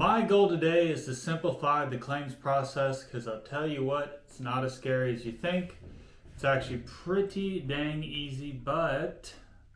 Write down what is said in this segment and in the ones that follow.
My goal today is to simplify the claims process because I'll tell you what, it's not as scary as you think. It's actually pretty dang easy, but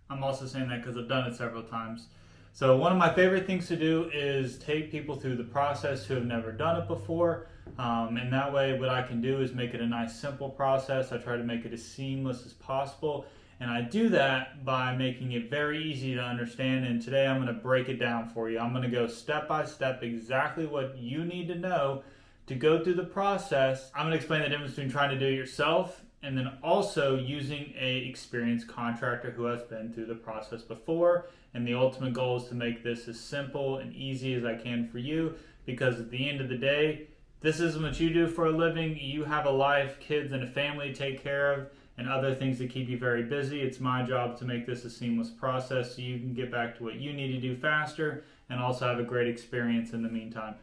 I'm also saying that because I've done it several times. So one of my favorite things to do is take people through the process who have never done it before. And that way what I can do is make it a nice simple process. I try to make it as seamless as possible. And I do that by making it very easy to understand. And today I'm going to break it down for you. I'm going to go step by step exactly what you need to know to go through the process. I'm going to explain the difference between trying to do it yourself and then also using an experienced contractor who has been through the process before. And the ultimate goal is to make this as simple and easy as I can for you, because at the end of the day, this isn't what you do for a living. You have a life, kids, and a family to take care of, and other things that keep you very busy. It's my job to make this a seamless process so you can get back to what you need to do faster and also have a great experience in the meantime.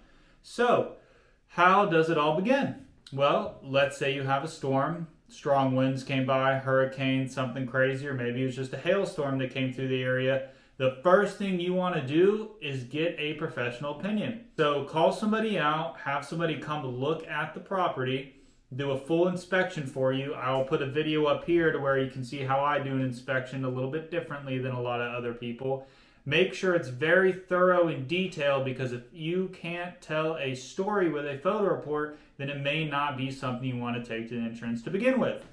So, how does it all begin? Well, let's say you have a storm, strong winds came by, hurricane, something crazy, or maybe it was just a hailstorm that came through the area. The first thing you want to do is get a professional opinion. So call somebody out, have somebody come look at the property, do a full inspection for you. I will put a video up here to where you can see how I do an inspection a little bit differently than a lot of other people. Make sure it's very thorough and detailed, because if you can't tell a story with a photo report, then it may not be something you want to take to the insurance to begin with.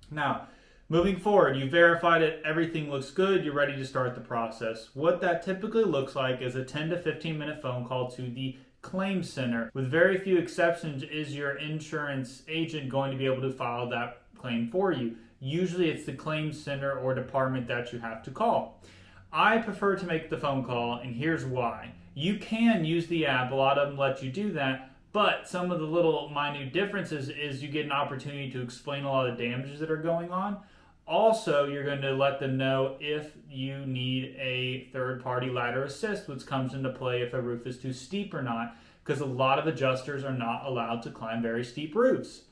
Now, moving forward, you verified it, everything looks good, you're ready to start the process. What that typically looks like is a 10 to 15 minute phone call to the claims center. With very few exceptions, is your insurance agent going to be able to file that claim for you? Usually it's the claims center or department that you have to call. I prefer to make the phone call, and here's why. You can use the app, a lot of them let you do that, but some of the little minute differences is you get an opportunity to explain a lot of damages that are going on. Also, you're going to let them know if you need a third-party ladder assist, which comes into play if a roof is too steep or not, because a lot of adjusters are not allowed to climb very steep roofs.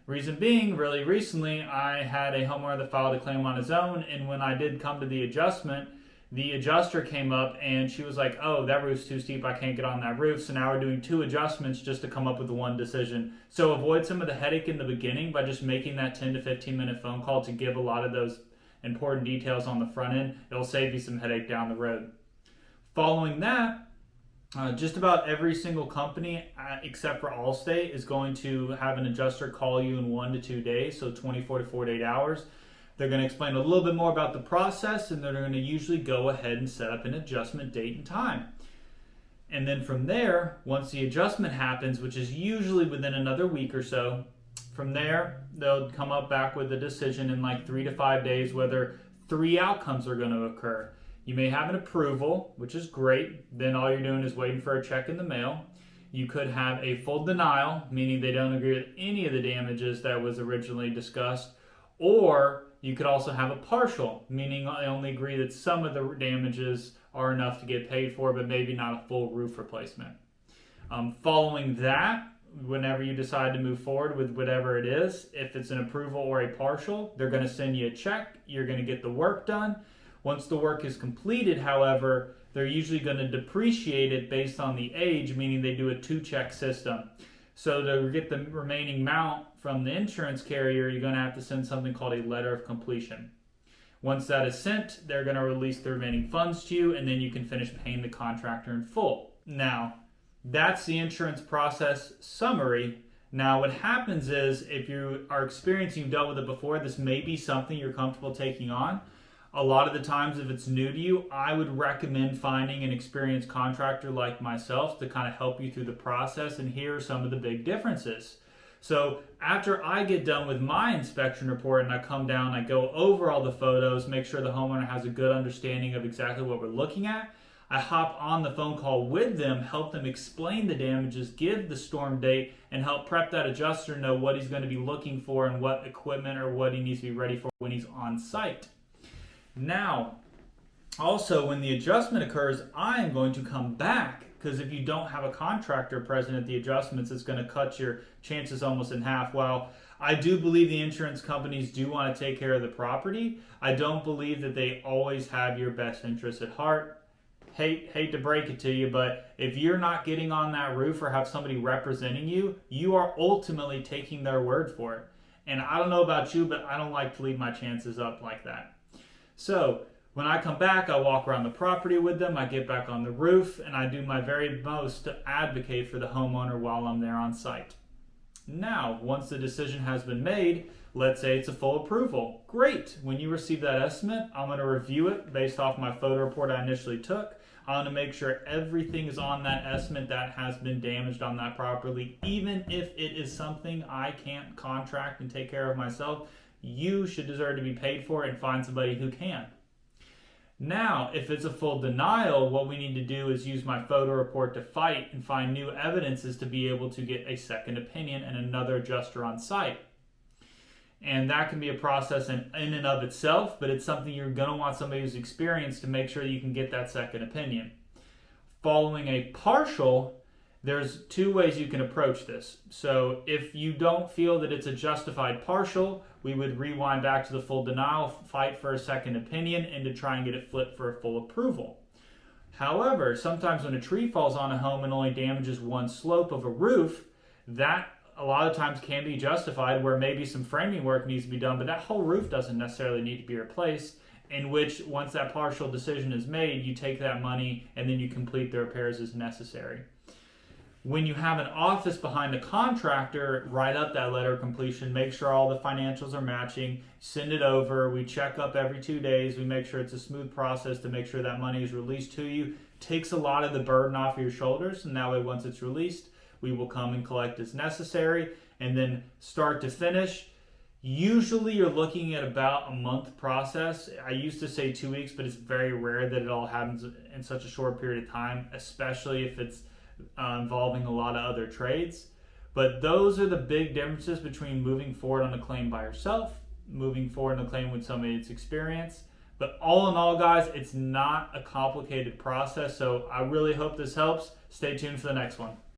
Reason being, really recently, I had a homeowner that filed a claim on his own, and when I did come to the adjustment, the adjuster came up and she was like, oh, that roof's too steep, I can't get on that roof. So now we're doing 2 adjustments just to come up with one decision. So avoid some of the headache in the beginning by just making that 10 to 15 minute phone call to give a lot of those important details on the front end. It'll save you some headache down the road. Following that, just about every single company except for Allstate is going to have an adjuster call you in 1 to 2 days, so 24 to 48 hours. They're going to explain a little bit more about the process, and they're going to usually go ahead and set up an adjustment date and time. And then from there, once the adjustment happens, which is usually within another week or so, from there, they'll come up back with a decision in like 3 to 5 days whether 3 outcomes are going to occur. You may have an approval, which is great. Then all you're doing is waiting for a check in the mail. You could have a full denial, meaning they don't agree with any of the damages that was originally discussed. Or you could also have a partial, meaning they only agree that some of the damages are enough to get paid for, but maybe not a full roof replacement. Following that, whenever you decide to move forward with whatever it is, if it's an approval or a partial, they're going to send you a check. You're going to get the work done. Once the work is completed, however, they're usually going to depreciate it based on the age, meaning they do a 2-check system. So to get the remaining amount from the insurance carrier, you're going to have to send something called a letter of completion. Once that is sent, they're going to release the remaining funds to you, and then you can finish paying the contractor in full. Now, that's the insurance process summary. Now, what happens is, if you are experienced, you've dealt with it before, this may be something you're comfortable taking on. A lot of the times, if it's new to you, I would recommend finding an experienced contractor like myself to kind of help you through the process, and here are some of the big differences. So after I get done with my inspection report and I come down, I go over all the photos, make sure the homeowner has a good understanding of exactly what we're looking at. I hop on the phone call with them, help them explain the damages, give the storm date, and help prep that adjuster know what he's going to be looking for and what equipment or what he needs to be ready for when he's on site. Now, also when the adjustment occurs, I am going to come back, because if you don't have a contractor present at the adjustments, it's going to cut your chances almost in half. While I do believe the insurance companies do want to take care of the property, I don't believe that they always have your best interests at heart. hate to break it to you, but if you're not getting on that roof or have somebody representing you, you are ultimately taking their word for it. And I don't know about you, but I don't like to leave my chances up like that. So when I come back, I walk around the property with them, I get back on the roof, and I do my very most to advocate for the homeowner while I'm there on site. Now, once the decision has been made, let's say it's a full approval. Great. When you receive that estimate, I'm going to review it based off my photo report I initially took. I want to make sure everything is on that estimate that has been damaged on that property. Even if it is something I can't contract and take care of myself, you should deserve to be paid for it and find somebody who can. Now, if it's a full denial, what we need to do is use my photo report to fight and find new evidences to be able to get a second opinion and another adjuster on site. And that can be a process in and of itself, but it's something you're going to want somebody who's experienced to make sure you can get that second opinion. Following a partial, there's two ways you can approach this. So if you don't feel that it's a justified partial, we would rewind back to the full denial, fight for a second opinion, and to try and get it flipped for a full approval. However, sometimes when a tree falls on a home and only damages one slope of a roof, that a lot of times can be justified where maybe some framing work needs to be done, but that whole roof doesn't necessarily need to be replaced, in which once that partial decision is made, you take that money and then you complete the repairs as necessary. When you have an office behind a contractor, write up that letter of completion, make sure all the financials are matching, send it over. We check up every 2 days. We make sure it's a smooth process to make sure that money is released to you. Takes a lot of the burden off of your shoulders, and that way once it's released, we will come and collect as necessary. And then start to finish, usually you're looking at about a month process. I used to say 2 weeks, but it's very rare that it all happens in such a short period of time, especially if it's involving a lot of other trades. But those are the big differences between moving forward on a claim by yourself, moving forward on a claim with somebody that's experienced. But all in all, guys, it's not a complicated process. So I really hope this helps. Stay tuned for the next one.